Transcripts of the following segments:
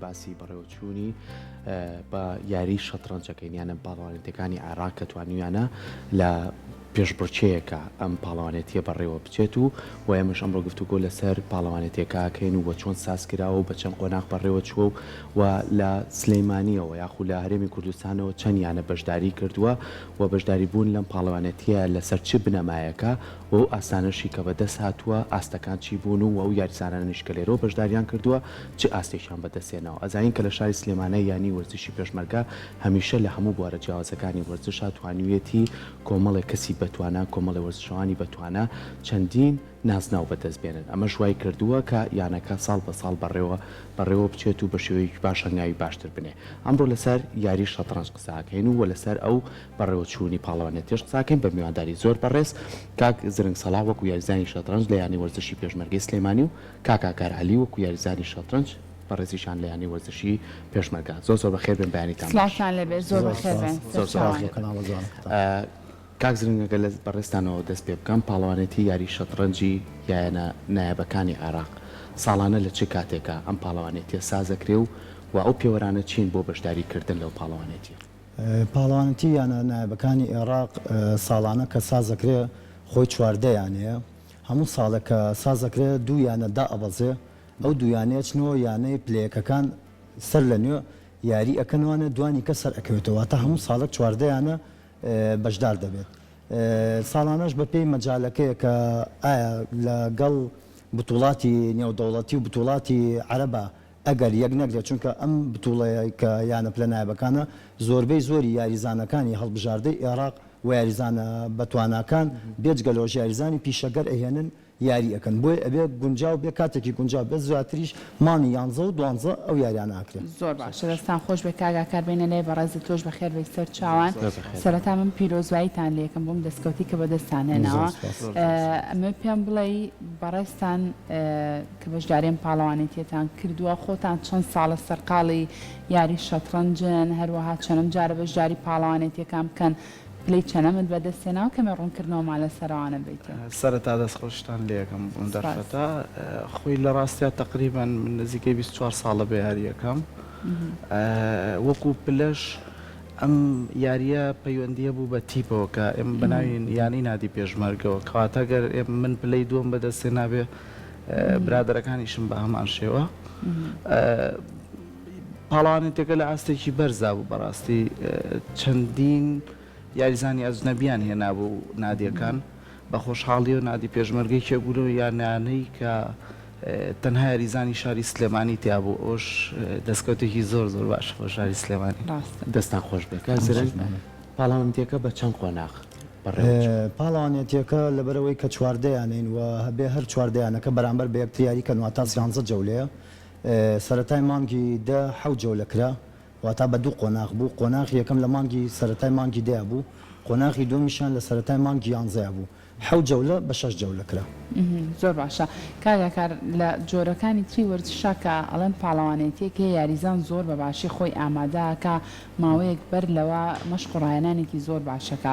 باسی بەڕێوەچوونی بە یاری شەترەنجەکەین یانە پاڵەوانێتەکانی عێراق کە توانیویانە لە پێشبڕچەیەکە ئەم پاڵەوانێتیە بەڕێوە بچێت و ئێمەش ئەمڕۆ گفتوگۆ لەسەر پاڵەوانێتەکەکەین و بە چۆن سازکراوە و بە چەند قۆناغ بەڕێوە چووە و لە سلەیمانیەوە یاخود لە هەرێمی کوردستانەوە چەندیانە بەشداری کردووە و بەشداری بوون لەم پاڵەوانێتیە لەسەر چ بنەمایەکە و ئاستانەشی کە بەدەست هاتووە ئاستەکان چی بوون و ئەو یاریزانانش کە لێرەوە بەشداریان کردووە چ ئاستێکیان بەدەستێنەوە ئەزانین کە لە شاری سلێمانە ینی وەرزشی پێشمەرگە هەمیشە لە هەموو بوارە جیاوازەکانی وەرزش توانوێتی کۆمەڵی کەسی بەتوانە کۆمەڵی وەرزشەوانی بەتوانە چەندین نازناو بەدەست بێنن ئەمە شوای کردووە کە یانەکە ساڵ بە ساڵ بەڕێوە بچێت و بە شێوەیەکی باشەنگاوی باشتر بنێ ئەمڕۆ لەسەر یاری شەترەنج قساکەین و لەسەر ئەو بەڕێوەچوونی پاڵەوانێتیش قساکەین بە میوانداری زۆر بەڕێز کاک زرنگ سەڵاح وەکو یاریزانی شەترەنج لە یانی وەرزشی پێشمەرگەی سلێمانی و کاکار عەلی وەکو یاریزانی شەترەنج بەڕێزیشان لە یانی وەرزشی پێشمەرگە زۆر بەخێر بن بەیانیتان زۆر بەخێر بن کاک زرنگەکە لە بەڕێستانەوە دەست پێ بکەم پاڵەوانێتی یاری شەترەنجی یانە نایەبەکانی عێراق ساڵانە لە چ کاتێکە ئەم پاڵەوانێتیە سازەکرێ و ئەو پێوەرانە چین بۆ بەشداریکردن لەو پاڵەوانێتی پاڵەوانێتی یانە نایەبەکانی عێراق ساڵانە کە سازەکرێ خۆی چواردەیانەیە هەموو ساڵێک کە سازەکرێ دوو یانە دا ئەبەزێ ئەو دویانەیە چنەوە یانەی پلەیەکەکان سەر لە نوێ یاری ئەکەنوانە دوانی کە سەر ئەکەوێتەوە تا هەموو ساڵێک چواردەیانە بەشدار دەبێت ساڵانەش بە پێی مەجالەکەیە کە ئایا لەگەڵ بتوڵاتی نێودەوڵەتی و بتوڵاتی عەرەبە ئەگەر یەک نەگرێت چونکە ئەم بتوڵەیە کە یانە پلە نایەبەکانە زۆربەی زۆری یاریزانەکانی هەڵبژاردەی عێراق و یاریزانە بەتواناکان بێجگەلەوەش یاریزانی پیشەگەر ئەهێنن یاری ئەەکەن بۆی ئەبێ گونجاو بێ کاتێکی گونجاو بێت زیاتریش مانی 11 و 12 ئەو یاریان ئاکرێت زۆر باشە دەستان خۆش بێ کاگاکار بێنە لێ بەڕێزی تۆش بەخێر بێ سەر چاوان سەرەتا من پیرۆزباییتان لێکم بۆم دەستکەوتی کە بەدەستان هێناوە ئەمە پێم بڵێ بەڕێستان کە بەشداریم پاڵەوانێتیەتان کردووە خۆتان چەند ساڵە سەرقاڵی یاری شەترەنجن هەروەها چەندم جارە بەشداری پاڵەوانێتیەکان بکەن پلەی چەنەمت بەدەستێناوە کەمە ڕوونکردنەوە لە سەرەوانە بیتە سەرەتا دەستخۆشتان لێەکەم بوون دەرفەتە خۆی لە ڕاستیا تقریبان من نزیکەی 24 ساڵە بە یاریەکەم وەکو پلەش ئەم یاریە پەیوەندیە بوو بە تیپەوە کە ئێمە بەناوین یانی نادی پێشمەرگەوە کەواتەگەر من پلەی دووەم بەدەستێ نابێ برادەرەکانیشم بە هەمان شێوە پاڵەوانێتەکە لە ئاستێکی بەرزا بوو بەڕاستی چەندین یاریزانی ئەجنەبیان هێنابوو نادیەکان بە خۆشحاڵی و نادی پێشمەرگەی کێبوونەوە یانانەی کە تەنها یاریزانی شاری سلێمانی تیا بوو ئەوش دەستکەوتێکی زۆر زۆر باش بۆ شاری سلێمانی دەستان خۆش بێت زرنگ پاڵەوانێتیەکە بە چەند قۆناغ پاڵەوانێتیەکە لەبەرەوەی کە چواردەیانین و هەبێ هەر چواردەیانەکە بەرامبەر بە یەکتریاری کە نواتە 11 جەولەیە سەرەتای مانگی 10 جەولەکرا واتە بە دوو قۆناغ بوو قۆناغ یەکەم لە مانگی سەرەتای مانگی 10 بوو قۆناغی دومیشان لە سەرەتای مانگی 11 بوو 7 جەولە بە 6 جەولەکرا زۆر باشە کاگاکار لە جۆرەکانی تری وەرزشەکە ئەڵەن پاڵەوانێتیەکە یاریزان زۆر بە باشی خۆی ئامادەکە ماوەیەک بەر لەوە مەشق و ڕایەنانێکی زۆر باشەکە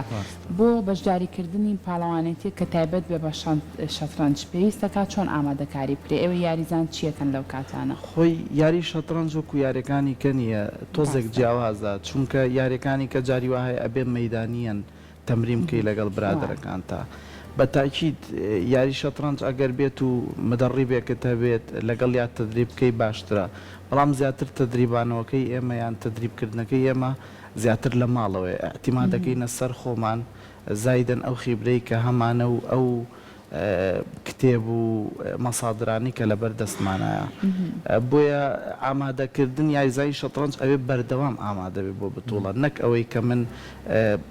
بۆ بەشداریکردنی پاڵەوانێتی کە تایبەت بێ بە شەترەنج پێویستەکە چۆن ئامادەکاری پرێ ئێوە یاریزان چیەکەن لەو کاتانە خۆی یاری شەترەنج وەکو یاریەکانی کە نییە تۆزێک جیاوازە چونکە یاریەکانی کە جاری وایە ئەبێ مەیدانیان تەمرین بکەی لەگەڵ برادەرەکان تا بە تاکید یاری شەترەنج ئەگەر بێت و مدەڕی بێکت هەبێت لەگەڵ یا تەدریب بکەی باشترە بەڵام زیاتر تەدریبانەوەکەی ئێمە یان تەدریبکردنەکەی ئێمە زیاتر لە ماڵەوەی ئەحتیمادەکەینە سەر خۆمان زایدەن ئەو خیبرەی کە هەمانە و ئەو کتێب و مەسادرانی کە لەبەر دەستمانایە بۆیە ئامادەکردن یاریزایی شەترەنج ئەوێ بەردەوام ئامادەبێ بۆ بتوڵە نەک ئەوەی کە من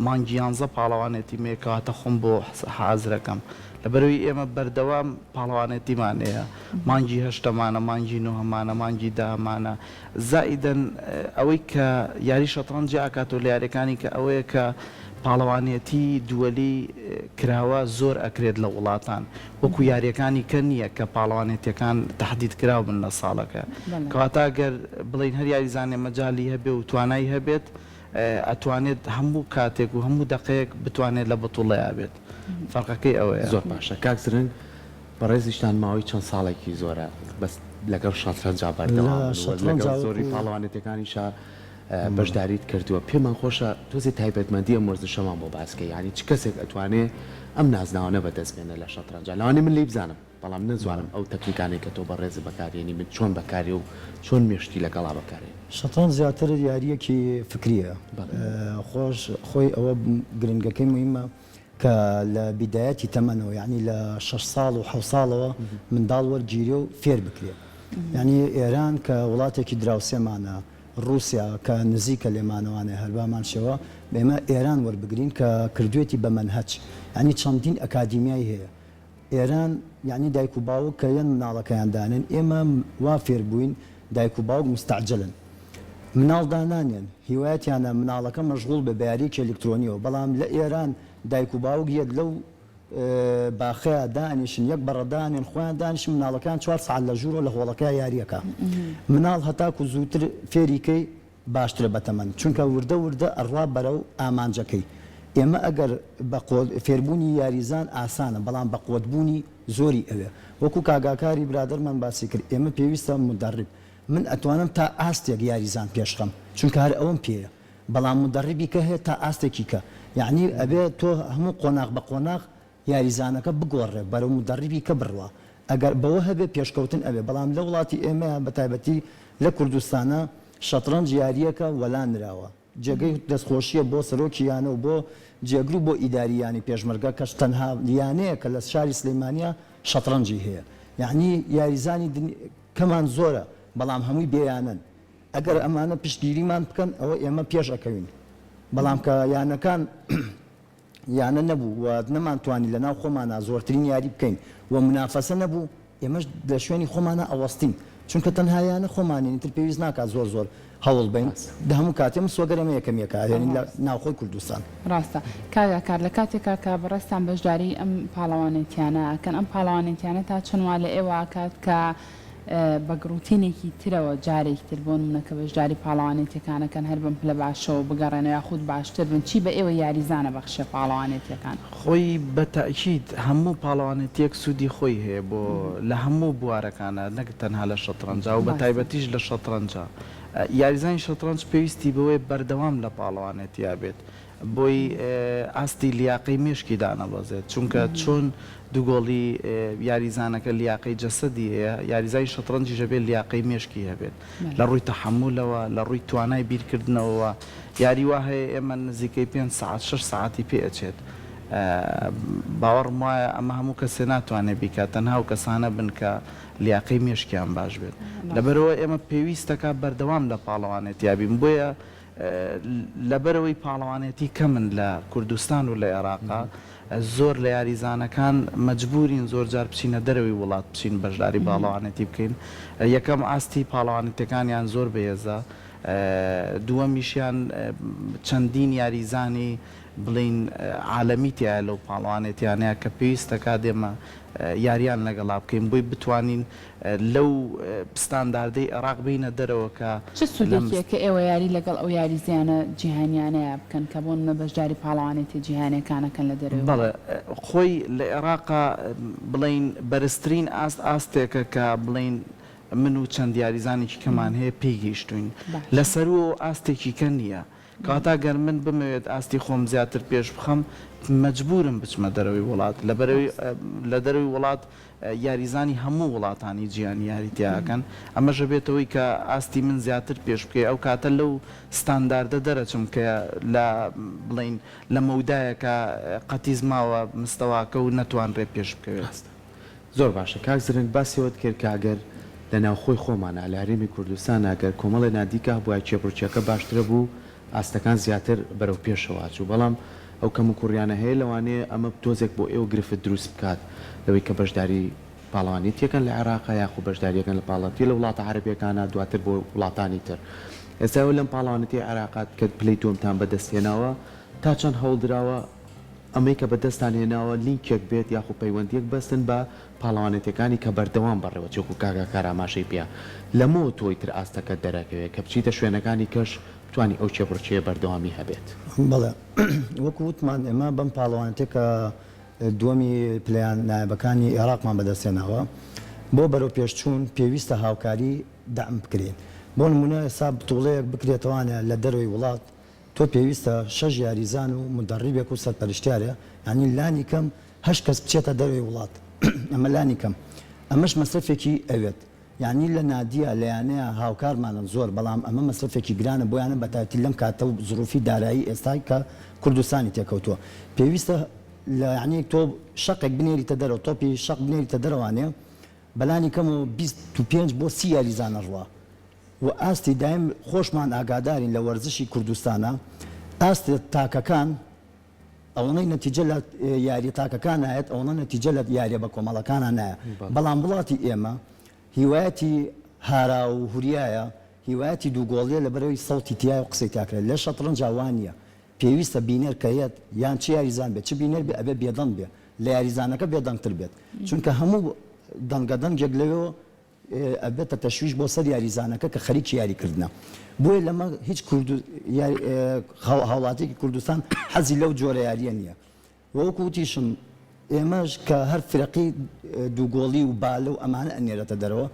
مانگی 11 پاڵەوانێتی مێکەواتە خۆم بۆ حازرەکەم لەبەرەوەی ئێمە بەردەوام پاڵەوانێتیمانەیە مانگی 8مانە مانگی 9مانە مانگی 10مانە زائیدەن ئەوەی کە یاری شەترەنجی ئاکاتۆ لە یاریەکانی کە ئەوەیە کە پاڵەوانێتی دووەلی کراوە زۆر ئەکرێت لە وڵاتان وەکو یاریەکانی کە نییە کە پاڵەوانێتیەکان تهدید کراو بن لە ساڵەکە کەواتە گەر بڵین هەر یاریزانێ مەجای هەبێ و توانایی هەبێت ئەتوانێت هەموو کاتێک و هەموو دقەیەک بتوانێت لە بەتوڵەیە بێت فەرقەکەی ئەوەیە زۆر باشە کاک زرنگ بەڕێزیشتان ماوەی چەند ساڵێکی زۆرە بەس لەگەڵ شەترەنجا بەردەوام لەگەڵ زۆری پاڵەوانێتەکانیشە بەشداریت کردووە پێمان خۆشە تۆزی تایبەتمەندی ئەم وەرزشەمان بۆ باسکە یعنی چ کەسێک ئەتوانێت ئەم نازناوانە بەدەستبێنە لە شەترەنجا لەوانێ من لی بزانم بەڵام نەزانم ئەو تەکنیکانێک کە تۆ بەڕێز بەکارێنی من چۆن بەکاری و چۆن مێشتی لەگەڵا بەکارێن شەترەنج زیاتر یاریەکی فکریە خۆی ئەوە گرنگەکەی مهمە کە لە بیدایەتی تەمەنەوە یعنی لە 6 ساڵ و 7 ساڵەوە منداڵ وەرگیری و فێر بکرێت یعنی ئێران کە وڵاتێکی دراوسێمانە رووسیا کە نزیکە لێمانەوانێ هەربامان شێوە بێمە ئێران وەربگرین کە کردوێتی بە منهەج ینی چەندین ئەکادیمیای هەیە ئێران یعنی دایک و باوک کە یەن مناڵەکەیاندانن ئێمە وا فێر بووین دایک و باوک مستعجلن مناڵدانانیان هیوایەتیانە مناڵەکە مەشغوڵ بە بەیاریکی ئەلکترۆنیەوە بەڵام لە ئێران دایک و باوک یەک لەو باخەیە دانیشن یەک بەڕەدانێن خۆیان دانیشن مناڵەکان 4 ساعت لە ژوورە لە هۆڵەکە یاریەکە مناڵ هەتاکو زووتر فێریکەی باشترە بەتەمەن چونکە وردە وردە ئەڕوا بەرەو ئامانجەکەی ئێمە ئەگەر بە فێربوونی یاریزان ئاسانە بەڵام بە قۆتبوونی زۆری ئەوێ وەکو کاگاکاری برادەرمان باسی کرد ئێمە پێویستە مدەڕب من ئەتوانم تا ئاستێک یاریزان پێشخەم چونکە هەر ئەوەم پێیە بەڵام مدەڕبی کە هەیە تا ئاستێکی کە یعنی ئەبێ تۆ هەموو قۆناغ بە قۆناغ یاریزانەکە بگۆڕێ بەرەو مدەڕبی کە بڕوە ئەگەر بەوە هەبێ پێشکەوتن ئەوێ بەڵام لە وڵاتی ئێمە بە تایبەتی لە کوردستانە شەترەنج یاریەکە وەلانراوە جێگەی دەستخۆشیە بۆ سەرۆکییانە و بۆ جێگرو بۆ ئیداریانی پێشمەرگە کەش تەنها لیانەیە کە لە شاری سلەیمانیا شەترەنجی هەیە یعنی یاریزانی کەمان زۆرە بەڵام هەمووی بێیانن ئەگەر ئەمانە پشتگیریمان بکەن ئەوە ئێمە پێش ئەەکەوین بەڵام کە یانەکان یانە نەبوو و نەمانتوانی لە ناو خۆمانە زۆرترین یاری بکەین و منافەسە نەبوو ئێمەش لە شوێنی خۆمانە ئەوەستین چونکە تەنهایانە خۆمانین تر پێویست ناکات زۆر زۆر هەوڵ بین دە هەموو کاتێم سۆگەرەمە یەکەمیەکە هێنی لە ناوخۆی کوردستان ڕاستە کاگاکار لە کاتێکا کە بەڕێستان بەشداری ئەم پاڵەوانێتیانە ئەکەن ئەم پاڵەوانێتیانە تا چەندوا لە ئێوە کات کە بە گروتینێکی ترەوە جارێکتر بۆ نمونەکە بەشداری پاڵەوانێتیەکانەکەن هەر بم پلە باشەوە بگەڕێنە یاخود باشتر بن چی بە ئێوە یاریزانە بەخشە پاڵەوانێتیەکان خۆی بە تاکید هەموو پاڵەوانێتیەک سوودی خۆی هەیە بۆ لە هەموو بوارەکانە نەک تەنها لە شەترەنجا و بە تایبەتیش لە شەترەنجا یاریزانی شەترەنج پێویستی بەوەی بەردەوام لە پاڵەوانێتیا بێت بۆی ئاستی لیاقەی مێشکی دانەبەزێت چونکە چۆن دووگۆڵی یاریزانەکە لیاقەی جەسەدی هەیە یاریزای شەترەنجی ژەبێ لیاقەی مێشکی هەبێت لە ڕووی تەحملەوە لە ڕووی توانای بیرکردنەوە یاری وا هەیە ئێمە نزیکەی 5 ساعت 6 ساعتی پێ ئەچێت باوەڕم وایە ئەمە هەموو کەسێ ناتوانێت بیکات تەنها و کەسانە بن کە لیاقەی مێشکیان باش بێت لەبەرەوە ئێمە پێویستەکە بەردەوام لە پاڵەوانێت یابین بۆیە لەبەرەوەی پاڵەوانێتی کەمن لە کوردستان و لە عێراقا زۆر لە یاریزانەکان مەجبورین زۆر جار بچینە دەرەوەی وڵات بچین بەشداری پاڵەوانێتی بکەین یەکەم ئاستی پاڵەوانێتەکانیان زۆر بەهێزە دووەمیشیان چەندین یاریزانی بڵین عالەمی تایە لەو پاڵەوانێتیانەیە کە پێویستەکە دێمە یاریان لەگەڵا بکەین بۆی بتوانین لەو ستانداردەی عێراق بینە دەرەوە کە چه سوودێکیە کە ئێوە یاری لەگەڵ ئەو یاریزیانە جیهانیانەیە بکەن کە بۆ منە بەشداری پاڵەوانێتی جیهانیەکانەکەن لە دەرەوە بەڵێ خۆی لە عێراقا بڵین بەرزترین ئاستێکە کە بڵین من و چەند یاریزانێکی کەمان هەیە پێیگەیشتوین لەسەرەوە ئاستێکی کە نییە کاتا گەر من بمەوێت ئاستی خۆم زیاتر پێش بخەم مەجبورم بچمە دەرەوەی وڵات لە دەرەوەی وڵات یاریزانی هەموو وڵاتانی جیهانی یاریتیاکەن ئەمەژە بێتەوەی کە ئاستی من زیاتر پێش بکەی ئەو کاتە لەو ستانداردە دەرەچم کە لە بڵین لە مەودایەکە قەتیزماوە مستەواکە و نەتوان ڕێ پێش بکەوێت زۆر باشە کاک زرنگ باسیەوەت کرد کاگەر لە ناوخۆی خۆمانە لە هەرێمی کوردستان ئەگەر کۆمەڵی نادیکە بووە چێپڕچەکە باشترە بوو ئاستەکان زیاتر بەرەو پێشەوە چوو بەڵام ئەو کەم و کوڕیانە هەیە لەوانەیە ئەمە تۆزێک بۆ ئێوە گرفت دروست بکات لەوەی کە بەشداری پاڵەوانێتیەکەن لە عێراقا یاخو بەشداریەکەن لە پاڵەتی لە وڵاتە عەرەبیەکانە دواتر بۆ وڵاتانی تر ئێستا لەم پاڵەوانێتی عێراقات کە پلەی تۆمتان بەدەستهێناوە تا چەند هەوڵدراوە ئەمەی کە بەدەستان هێناوە لینکێک بێت یاخو پەیوەندیەک بەستن بە پاڵەوانێتەکانی کە بەردەوام بەڕێوە چێکو کاگاکار ئاماشەی پێە لەمەوە تۆی تر ئاستەکە دەرەکەوێت کە بچیتە شوێنەکانی کەش توانی ئەو چێپڕچەیە بەردەوامی هەبێت بەڵێ وەکو وتمان ئێمە بەم پاڵەوانێتێک کە دووەمی پلیان نایبەکانی عێراقمان بەدەستێنەوە بۆ بەرەو پێشچوون پێویستە هاوکاری دام بکرێن بۆ نمونە ئێستا بتوڵەیەک بکرێتوانە لە دەروی وڵات تۆ پێویستە 6 یاریزان و مدەڕیبێک و سەرپەرشتیارە ینی لانی کەم 8 کەس بچێتە دەروی وڵات ئەمە لانی کەم ئەمەش مەسرفێکی ئەوێت یعنی لە نادیە لەیانەیە هاوکارمانە زۆر بەڵام ئەمە مەسرفێکی گرانە بۆیانە بەتایبەتی لەم کاتە و زروفی دارایی ئێستا کە کوردستانی تێکەوتووە پێویستە لە یعنی تۆ شەقێک بنێریتە دەرەوە تۆپی شەق بنێریتە دەرەوانێ بەلانی کەم و 25 بۆ 30 یاریزانە ڕوا و ئاستی دایم خۆشمان ئاگادارین لە وەرزشی کوردستانە ئاستە تاکەکان ئەوەی نەتیجە لە یاری تاکەکان نایەت ئەوە نەتیجە لە یاریە بە کۆمەڵەکانە نایە بەڵام وڵاتی ئێمە هیوایەتی هارا و هوریایە هیوایەتی دووگۆڵیە لە بەرەوەی سەڵتی تیای و قسەی تاکرێت لە شەترەنج جوانیە پێویستە بینەر کەیەت یان چه یاریزان بێت چ بینەر بێ ئەبێ بێدەنگ بێ لە یاریزانەکە بێدەنگتر بێت چونکە هەموو دەنگەدەنگێک لەوێ ئەبێتە تەشویش بۆ سەر یاریزانەکە کە خەریکی یاریکردنە بۆیە لەمە هیچ هاوڵاتێکی کوردستان حەزی لەو جۆرە یاریە نییە وەکوتیشم ئێمەش کە هەر فرەقی دووگۆڵی و بالە و ئەمانە ئەنێرەتە دەرەوە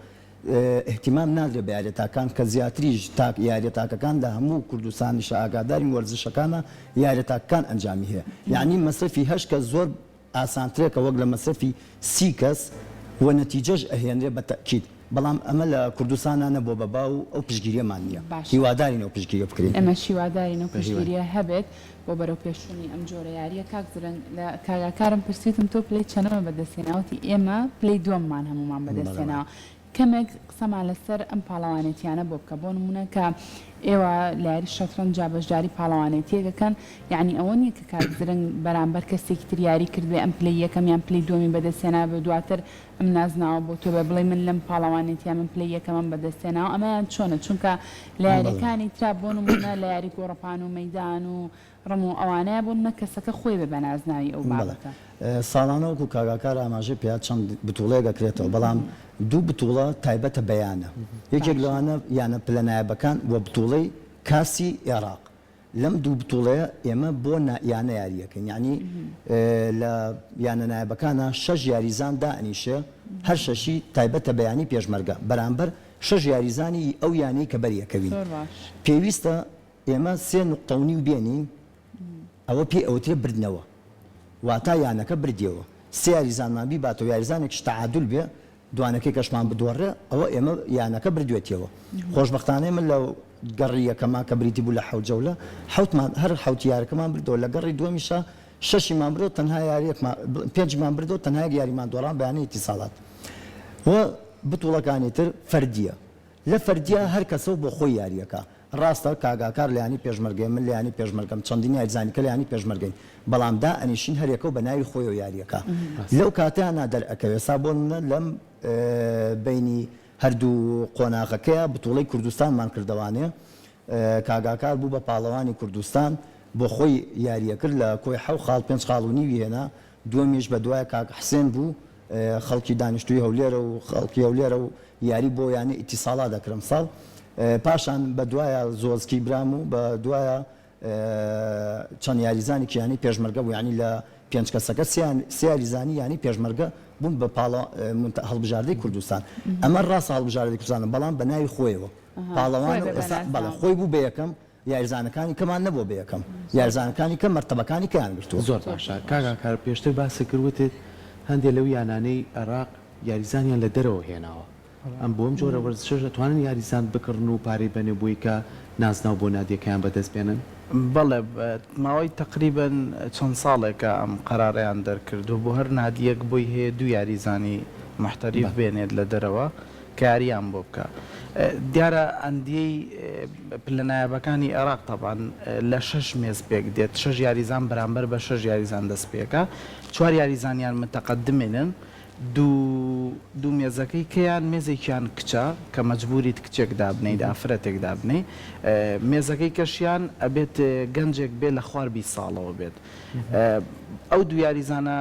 احتیمام نادرێت بە یاریەتاکان کە زیاتریش یاریەتاکەکان لە هەموو کوردستانیش ئاگاداری وەرزشەکانە یاریەتاکان ئەنجامی هەیە یعنی مەسرفی 8 کەس زۆر ئاسانترێکە وەک لە مەسرفی 30 کەس و نەتیجەش ئەهێنرێ بە تەکید بەڵام ئەمە لە کوردستانانە بۆ بەبا و ئەو پشگیریەمان نییە هیوادارین ئەو پشگیریە بکرین ئەمە شیوادارین و پشگیریە هەبێت بۆ بەرەو پێشوونی ئەم جۆرە یاریە کاکزرنگ لە کاگاکارم پرسیتم تۆ پلەی چەندەمە بەدەستێناوەتی ئێمە پلەی دووەممان هەمومان بەدەستێناوە کەمێک قسەمان لەسەر ئەم پاڵەوانێتیانە بۆ بکە بۆ نمونە کە ئێوە لە یاری شەترەنج جابەشداری پاڵەوانێتیەکەکەن یعنی ئەوە نییە کە کاکزرنگ بەرامبەر کەسێکی تر یاری کردوێ ئەم پلەی یەکەم یان پلەی دووەمی بەدەستێنا بە دواتر ئەم نازناوە بۆ تۆ بە بڵێ من لەم پاڵەوانێتیان من پلەی یەکەمەم بەدەستێناوە ئەمەیان چۆنە چونکە لە یاریەکانی ترا بۆ نمونە لە یاری گۆڕەپان و مەیدان و ڕم و ئەوانەیە بۆ نە کەسەکە خۆی بە بەنازناوی ئەو بابەتە ساڵانەوەکو کاگاکار ئاماژە پێ چەند بتوڵەیەکەکرێتەوە بەڵام دوو بتوڵە تایبەتە بەیانە یەکێک لەوانە یانە پلەنایەبەکان وە بتوڵەی کاسی عێراق لەم دوو بتوڵەیە ئێمە بۆ یانە یاریەکەن یعنی لە یانە نایبەکانە 6 یاریزان دائنیشە هەر شەشی تایبەتە بەیانی پێشمەرگە بەرامبەر 6 یاریزانی ئەو یانەی کە بەریەکەوین پێویستە ئێمە 3 نقطەونی و بێنین ئەوە پێی ئەوترێ بردنەوە واتا یانەکە بردیەوە 3 یاریزانمان بیباتەوە یاریزانێکش تەعادول بێ دوانەکەی کەشمان بدۆڕێ ئەوە ئێمە یانەکە بردوێتیەوە خۆشبەختانەی من لە گەڕی یەکەما کە بریتی بوو لە حەوت جەولە هەر حەوت یارەکەمان بردەوە لە گەڕی دووەمیشە 6مان بردەوە تەنها یاریەکمان 5مان بردەوە تەنها یاریمان دۆڕان بەیانەی ئیتیساڵات و بتوڵەکانی تر فەردیە لە فەردیە هەر کەسە بۆ خۆی یاریەکە ڕاستە کاگاکار لایانی پێشمەرگەی من لایانی پێشمەرگەم چەندینی یاریزانیکە لایانی پێشمەرگەی بەڵام دا ئەنیشین هەرێکە و بە ناوی خۆی و یاریەکە لەو کاتیانە دەرئەکەوێ سا بۆ منە لەم بینی هەردوو قۆناغەکەیە بتوڵەی کوردستانمان کردوانێ کاگاکار بوو بە پاڵەوانی کوردستان بۆ خۆی یاریە کرد لە کۆی 5 خاڵ و نیوی هێنا دووەمیش بە دوای کاک حسێن بوو خەڵکی دانیشتووی هەولێرە و خەڵکی هەولێرە و یاری بۆ یانی ئیتیساڵا دەکرم ساڵ پاشان بە دوایە زۆزکی برام و بە دوایە چەند یاریزانی کیانی پێشمەرگە بوو ینی لە 5 کەسەکە 3 یاریزانی ینی پێشمەرگە بوون بە هەڵبژاردەی کوردستان ئەمە ڕاست هەڵبژاردەی کوردستانە بەڵام بە ناوی خۆیەوە پاڵەوان بەڵێ خۆی بوو بە یەکەم یاریزانەکانی کەمان نەبوو بە یەکەم یاریزانەکانی کە مەرتەبەکانی کەیان گرتووە زۆر باشە کاگاکار پێشتر باسی کردوتت هەندێک لەو یانانەی عێراق یاریزانیان لە دەرەوە هێناوە ئەم بۆم جۆرە وەرزشە دەتوانن یاریزان بکردن و پارەی بەنێ بووی کە نازناو بۆ نادیەکەیان بەدەست بێنن بەڵێ ماوەی تقریبن چەند ساڵێکە ئەم قەرارەیان دەرکردو بۆ هەر نادیەک بۆی هەیە دوو یاریزانی محتەریف بێنێت لە دەرەوە کە یاریان بۆ بکە دیارە ئەندیەی پلەنایەبەکانی عێراق تەبان لە 6 مێز پێک دێت 6 یاریزان بەرامبەر بە 6 یاریزان دەست پێکە 4 یاریزانیان متەقەدمێنن دوو مێزەکەی کەیان مێزێکیان کچە کە مەجبوریت کچێک دابنەی ئافرەتێک دابنەی مێزەکەی کەشیان ئەبێت گەنجێک بێت لە خوار 20 ساڵەوە بێت ئەو دوو یاریزانە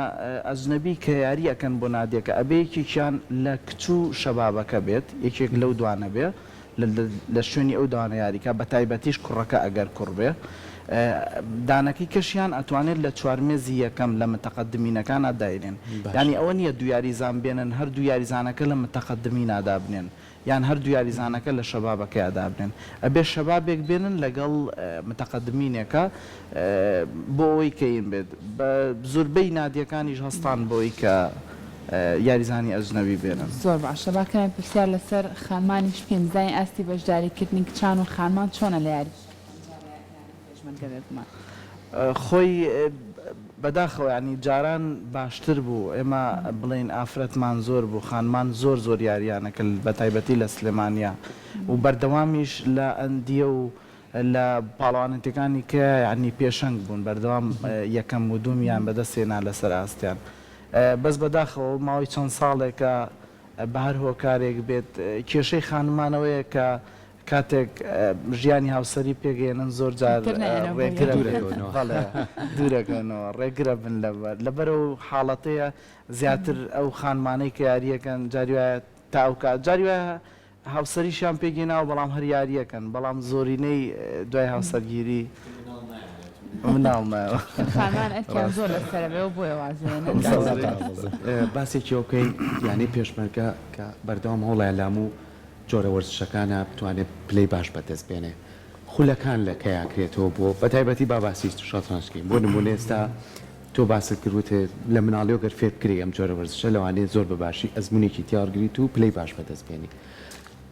ئەجنەبی کە یاری ئەەکەن بۆ نادیەکە ئەبێ یەکێکیان لە کچ و شەبابەکە بێت یەکێک لەو دوانە بێ لە شوێنی ئەو دوانە یاریکە بە تایبەتیش کوڕەکە ئەگەر کوڕ بێ دانەکەی کەشیان ئەتوانێت لە چوارمێزی یەکەم لە متەقەدمینەکانە دایرێن یعنی ئەوە نییە دو یاریزان بێنن هەردوو یاریزانەکە لە متەقەدمینادا بنێن یان هەردوو یاریزانەکە لە شەبابەکەیدا بنێن ئەبێ شەبابێک بێنن لەگەڵ متەقەدمینێکە بۆ ئەوەی کەین بێت بە زۆربەی نادیەکانیش هەستان بۆی کە یاریزانی ئەجنەبی بێنن. زۆر باشە باکەم پرسیار لەسەر خانمانیش بکەین زای ئاستی بەشداریکردنی کچان و خانمان چۆنە لە یاری خۆی بەداخەوە ینی جاران باشتر بوو ئێمە بڵێن ئافرەتمان زۆر بوو خانمان زۆر یاریانەکە بە تایبەتی لە سلێمانیا و بەردەوامیش لە ئەندیە و لە پاڵەوانەتەکانی کە ینی پێشەنگ بوون بەردەوام یەکەم و دومیان بەدەستێنا لەسەر ئاستیان بەس بەداخەوە ماوەی چەند ساڵێکە بە هەر هۆکارێک بێت کێشەی خانمانەوەیە کە کاتێک ژیانی هاوسەری پێگەێنن زۆر جار دوورەکەنەوە ڕێگرە بن لەبەر و حاڵەتەیە زیاتر ئەو خانمانەی کە یاریەکەن جاریواە تاوکات جاریواە هاوسەریشیان پێگەێناوە بەڵام هەر یاریەکەن بەڵام زۆرینەی دوای هاوسەرگیری مناڵمەوە زۆر لەسەرەوە بۆی وازێن باسێکی ئەوکەی یانی پێشمەرگە کە بەردەوام هەوڵای لام و جۆرە وەرزشەکانە بتوانێت پلەی باش بەدەست بێنێ خولەکان لە کەیاکرێتەوە بۆ بەتایبەتی با باسی شەترەنجکەین بۆ نمونە ئێستا تۆ باست کردوتێ لە مناڵیەوە گەر فێر بکری ئەم جۆرە وەرزشە لەوانەیە زۆر بەباشی ئەزمونێکی تیارگریت و پلەی باش بەدەست بێنی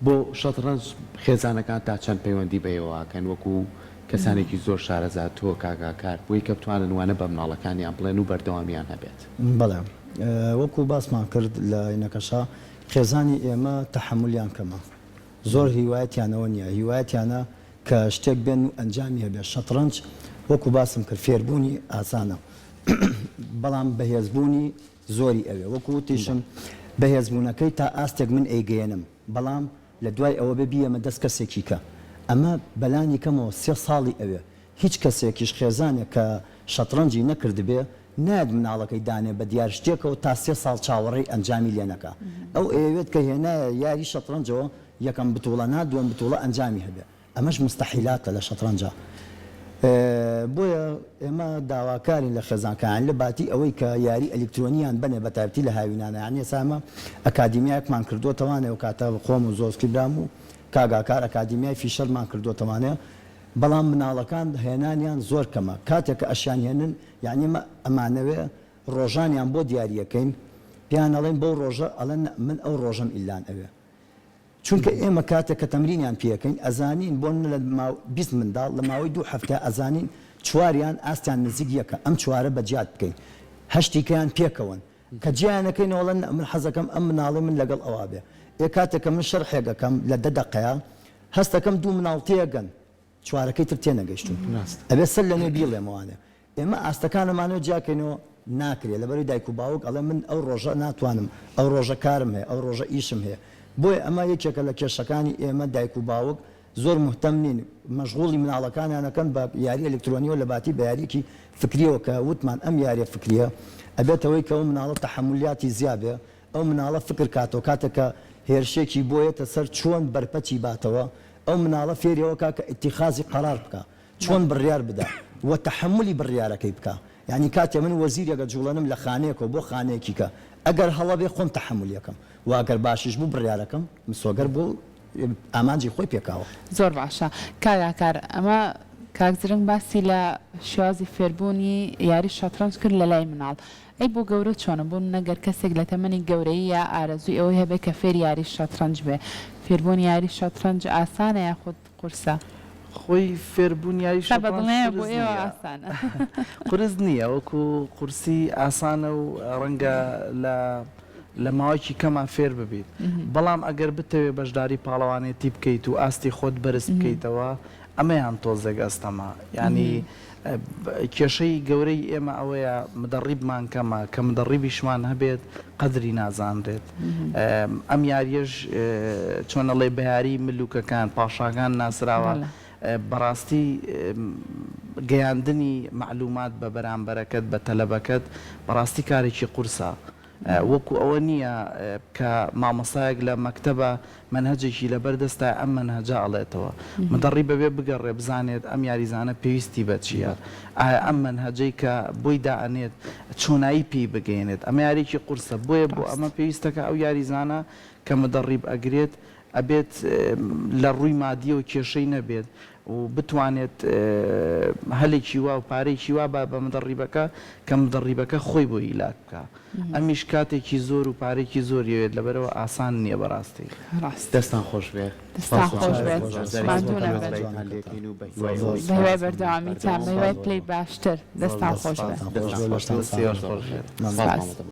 بۆ شەترەنج خێزانەکان تا چەند پەیوەندی بەیەوەکەن وەکو کەسانێکی زۆر شارەزات تۆ کاگاکار بۆی کە بتوانن وانە بە مناڵەکانیان بڵێن و بەردەوامیان هەبێت بەڵێ وەکو باسمان کرد لە ئینەکەشا خێزانی ئێمە تەحملیان کەمە زۆر هیوایەتیانەوە نییە هیوایەتیانە کە شتێک بێن و ئەنجامی هەبێت شەترەنج وەکو باسم کرد فێربوونی ئاسانە بەڵام بەهێزبوونی زۆری ئەوێ وەکو تیشم بەهێزبوونەکەی تا ئاستێک من ئەیگەێنم بەڵام لە دوای ئەوە ببیەمە دەست کەسێکی کە ئەمە بەلانی کەمەوە 3 ساڵی ئەوێ هیچ کەسێکیش خێزانێک کە شەترەنجی نەکردبێ ناد مناڵەکەی دانێ بە دیار شتێکەوە تا 3 ساڵ چاوەڕێی ئەنجامی لێنەکە ئەو ئەوێت کە هێنایە یاری شەترەنجەوە یەکەم بتوڵە دووەم بتوڵە ئەنجامی هەبێ ئەمەش مستەحیلاتە لە شەترەنجە بۆیە ئێمە داواکارین لە خێزانکان لە باتی ئەوەی کە یاری ئەلکترۆنیان بنێ بە تایبەتی لە هاوینانە یان ئێسامە ئەکادیمیایەکمان کردوتەوانێ و کاتە خۆم و زۆسکی برام و کاگاکار ئەکادیمیای فیشەرمان کردوتەوانێ بەڵام مناڵەکان هێنانیان زۆر کەمە کاتێک کە ئەشیان هێنن یعنی ئەمانەوێ ڕۆژانیان بۆ دیاریەکەین پیان ئەڵێن بەو ڕۆژە ئەڵەن من ئەو ڕۆژەم ئیلان ئەوێ چونکە ئێمە کاتێک کە تەمرینیان پێەکەین ئەزانین بۆ لە 20 منداڵ لە ماوەی 2 هەفتە ئەزانین چواریان ئاستیان نزیک یەکە ئەم چوارە بەجات بکەین هەشتیکەیان پێکەون کە جیانەکەینەوەڵەن من حەزەکەم ئەم مناڵی من لەگەڵ ئەوە بێ کاتێککە من شەرحێگەکەم لە 10 دقەیە هەستەکەم 2 مناڵ تێگەن چوارەکەی تر تێنەگەیشتون ئەبێ سەر لەنێ بیڵێمەوانێ ئێمە ئاستەکانەمانەوە جاکەینەوە ناکرێت لەبەروی دایک و باوک ئەڵێ من ئەو ڕۆژە ناتوانم ئەو ڕۆژە کارم هەیە ئەو ڕۆژە ئیشم هەیە بۆیە ئەمە یەکێکە لە کێشەکانی ئێمە دایک و باوک زۆر مهتەم نین مەشغوڵی مناڵەکانیانەکەن بە یاری ئەلکترۆنیەوە لە باتی بە یاریکی فکریەوە کە وتمان ئەم یاریە فکریە ئەبێتەوەی کە ئەو مناڵە تەحملیاتی زیابێ ئەو مناڵە فکر کاتەوە کاتێکە هێرشێکی بۆیەتە سەر چۆن بەرپەچی باتەوە ئەو مناڵە فێریەوە کاکە ئیتیخازی قەرار بکە چۆن بڕیار بدە وە تەحملی بڕیارەکەی بکە یعنی کاتێ من وەزیرێکە جوڵەنم لە خانەیەکەوە بۆ خانەیەکی کە ئەگەر هەڵە بێ خۆم تەحملیەکەم واگەر باشیش بوو بڕیارەکەم مسۆگەر بوو ئامانجی خۆی پێکاوە زۆر باشە کاگاکار ئەمە کاکزرنگ باسی لە شوازی فێربوونی یاری شەترەنج کرد لە لای مناڵ ئەی بۆ گەورە چۆنە بوون نەگەر کەسێک لە تەمەنی گەورەی یا ئارەزوی ئەوەی هەبێت کە فێر یاری شەترەنج بێ فێربوونی یاری شەترەنج ئاسانە یاخود قورسە خۆی فێربوون یاری ئاسانە قرس نییە وەکو قورسی ئاسانە و ڕەنگە لە ماوەیەکی کەمان فێر ببیت بەڵام ئەگەر بتەوێ بەشداری پاڵەوانێتی بکەیت و ئاستی خۆت بەرز بکەیتەوە ئەمەیان تۆزێک ئەستەما ینی کێشەی گەورەی ئێمە ئەوەیە مدەڕیبمان کەمە کە مدەڕیبیشمان هەبێت قەدری نازانرێت ئەم یاریەش چۆنەڵێ بەیاری ملوکەکان پاشاکان ناسراوە بەڕاستی گەیاندنی معلومات بە بەرامبەرەکەت بە تەلەبەکەت بەڕاستی کارێکی قورسە وەکو ئەوە نییە کە مامەسایەک لە مەکتەبە منهەجێکی لەبەردەستە ئەم منهەجە ئەڵێتەوە مدەڕی بەبێ بگەڕێ بزانێت ئەم یاریزانە پێویستی بە چییە ئایا ئەم منهەجەی کە بۆی دائەنێت چۆنایی پێی بگەێنێت ئەمە یاریکی قورسە بۆیە بۆ ئەمە پێویستەکە ئەو یاریزانە کە مدەڕیب ئەگرێت ئەبێت لە ڕووی مادیە و کێشەی نەبێت و بتوانێت هەلێکی وا و پارێکی وا بە مدەڕیبەکە کە مدەڕیبەکە خۆی بۆ ئیلاک بکە ئەمیش کاتێکی زۆر و پارێکی زۆریەوێت لەبەرەوە ئاسان نییە بەڕاستی دەستان خۆش بێ بەهوای بەردەوامیتان بەهوای پلەی باشتر دەستان خۆش بێ.